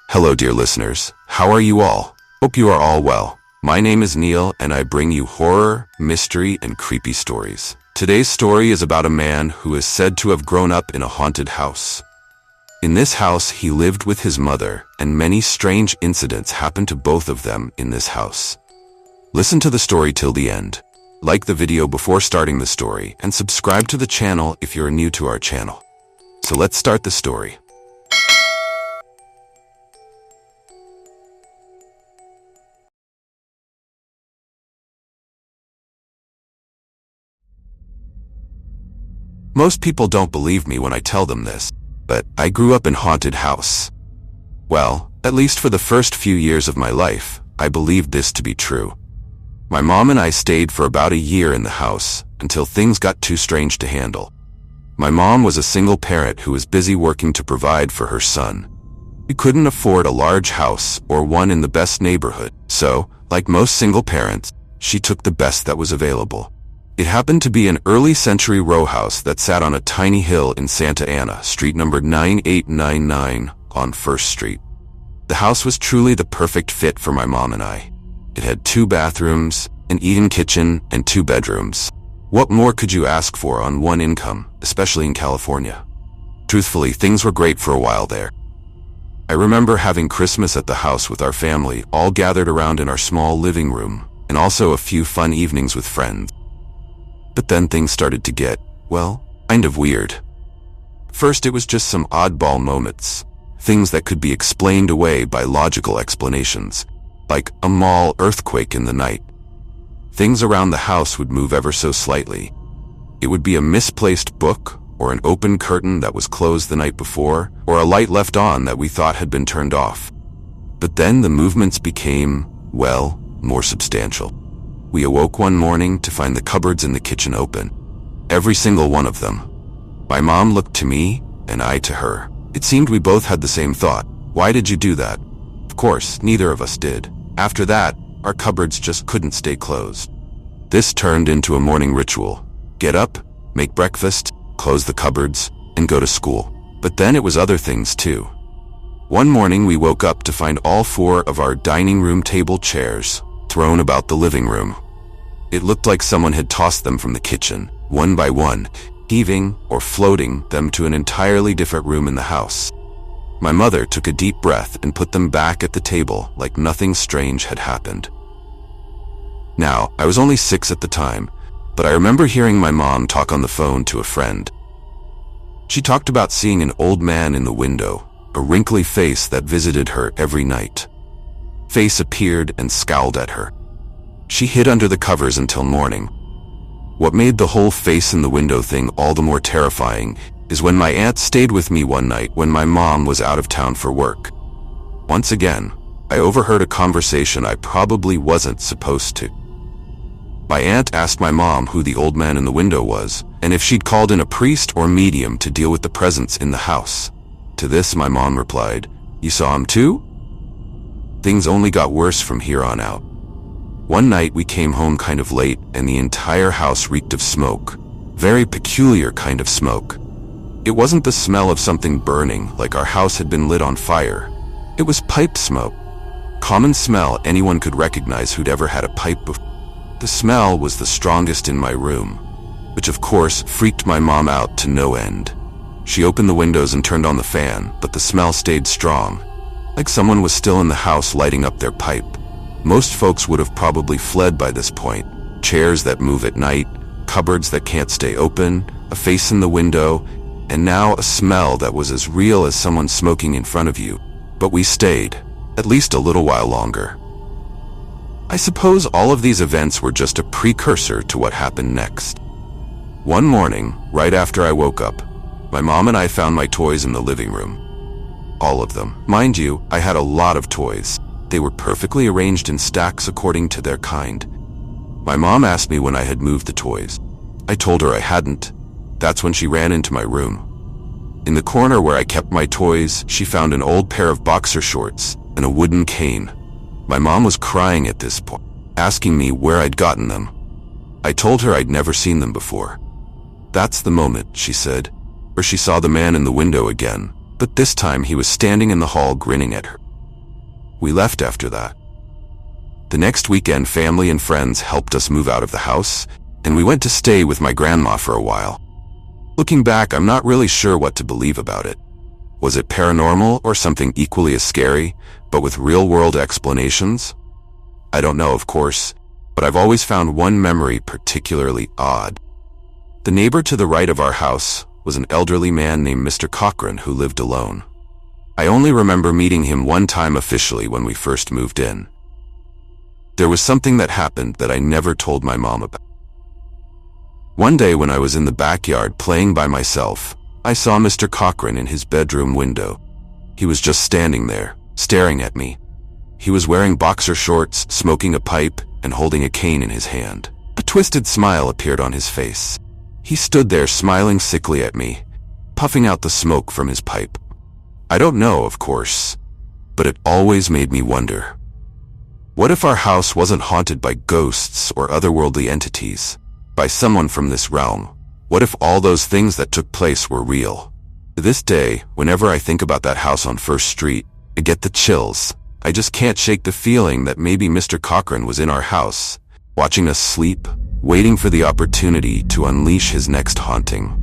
Hello, dear listeners. How are you all? Hope you are all well. My name is Neil, and I bring you horror, mystery, and creepy stories. Today's story is about a man who is said to have grown up in a haunted house. In this house, he lived with his mother, and many strange incidents happened to both of them in this house. Listen to the story till the end. Like the video before starting the story, and subscribe to the channel if you're new to our channel. So let's start the story. Most people don't believe me when I tell them this, but I grew up in a haunted house. Well, at least for the first few years of my life, I believed this to be true. My mom and I stayed for about a year in the house until things got too strange to handle. My mom was a single parent who was busy working to provide for her son. We couldn't afford a large house or one in the best neighborhood, so, like most single parents, she took the best that was available. It happened to be an early century row house that sat on a tiny hill in Santa Ana, street number 9899 on 1st Street. The house was truly the perfect fit for my mom and I. It had 2 bathrooms, an eat-in kitchen, and 2 bedrooms. What more could you ask for on one income, especially in California? Truthfully, things were great for a while there. I remember having Christmas at the house with our family, all gathered around in our small living room, and also a few fun evenings with friends. But then things started to get, well, kind of weird. First, it was just some oddball moments, things that could be explained away by logical explanations, like a mall earthquake in the night. Things around the house would move ever so slightly. It would be a misplaced book, or an open curtain that was closed the night before, or a light left on that we thought had been turned off. But then the movements became, well, more substantial. We awoke one morning to find the cupboards in the kitchen open. Every single one of them. My mom looked to me, and I to her. It seemed we both had the same thought. Why did you do that? Of course, neither of us did. After that, our cupboards just couldn't stay closed. This turned into a morning ritual. Get up, make breakfast, close the cupboards, and go to school. But then it was other things too. One morning we woke up to find all 4 of our dining room table chairs thrown about the living room. It looked like someone had tossed them from the kitchen, one by one, heaving or floating them to an entirely different room in the house. My mother took a deep breath and put them back at the table like nothing strange had happened. Now, I was only 6 at the time, but I remember hearing my mom talk on the phone to a friend. She talked about seeing an old man in the window, a wrinkly face that visited her every night. Face appeared and scowled at her. She hid under the covers until morning. What made the whole face in the window thing all the more terrifying is when my aunt stayed with me one night when my mom was out of town for work. Once again, I overheard a conversation I probably wasn't supposed to. My aunt asked my mom who the old man in the window was, and if she'd called in a priest or medium to deal with the presence in the house. To this, my mom replied, "You saw him too?" Things only got worse from here on out. One night we came home kind of late and the entire house reeked of smoke. Very peculiar kind of smoke. It wasn't the smell of something burning like our house had been lit on fire. It was pipe smoke. Common smell anyone could recognize who'd ever had a pipe before. The smell was the strongest in my room, which of course freaked my mom out to no end. She opened the windows and turned on the fan, but the smell stayed strong, like someone was still in the house lighting up their pipe. Most folks would have probably fled by this point. Chairs that move at night, cupboards that can't stay open, a face in the window, and now a smell that was as real as someone smoking in front of you. But we stayed, at least a little while longer. I suppose all of these events were just a precursor to what happened next. One morning, right after I woke up, my mom and I found my toys in the living room. All of them. Mind you, I had a lot of toys. They were perfectly arranged in stacks according to their kind. My mom asked me when I had moved the toys. I told her I hadn't. That's when she ran into my room. In the corner where I kept my toys, she found an old pair of boxer shorts and a wooden cane. My mom was crying at this point, asking me where I'd gotten them. I told her I'd never seen them before. That's the moment, she said, where she saw the man in the window again, but this time he was standing in the hall grinning at her. We left after that. The next weekend, family and friends helped us move out of the house, and we went to stay with my grandma for a while. Looking back, I'm not really sure what to believe about it. Was it paranormal or something equally as scary, but with real-world explanations? I don't know, of course, but I've always found one memory particularly odd. The neighbor to the right of our house was an elderly man named Mr. Cochran who lived alone. I only remember meeting him one time officially when we first moved in. There was something that happened that I never told my mom about. One day when I was in the backyard playing by myself, I saw Mr. Cochran in his bedroom window. He was just standing there, staring at me. He was wearing boxer shorts, smoking a pipe, and holding a cane in his hand. A twisted smile appeared on his face. He stood there smiling sickly at me, puffing out the smoke from his pipe. I don't know, of course, but it always made me wonder. What if our house wasn't haunted by ghosts or otherworldly entities, by someone from this realm? What if all those things that took place were real? To this day, whenever I think about that house on First Street, I get the chills. I just can't shake the feeling that maybe Mr. Cochran was in our house, watching us sleep, waiting for the opportunity to unleash his next haunting.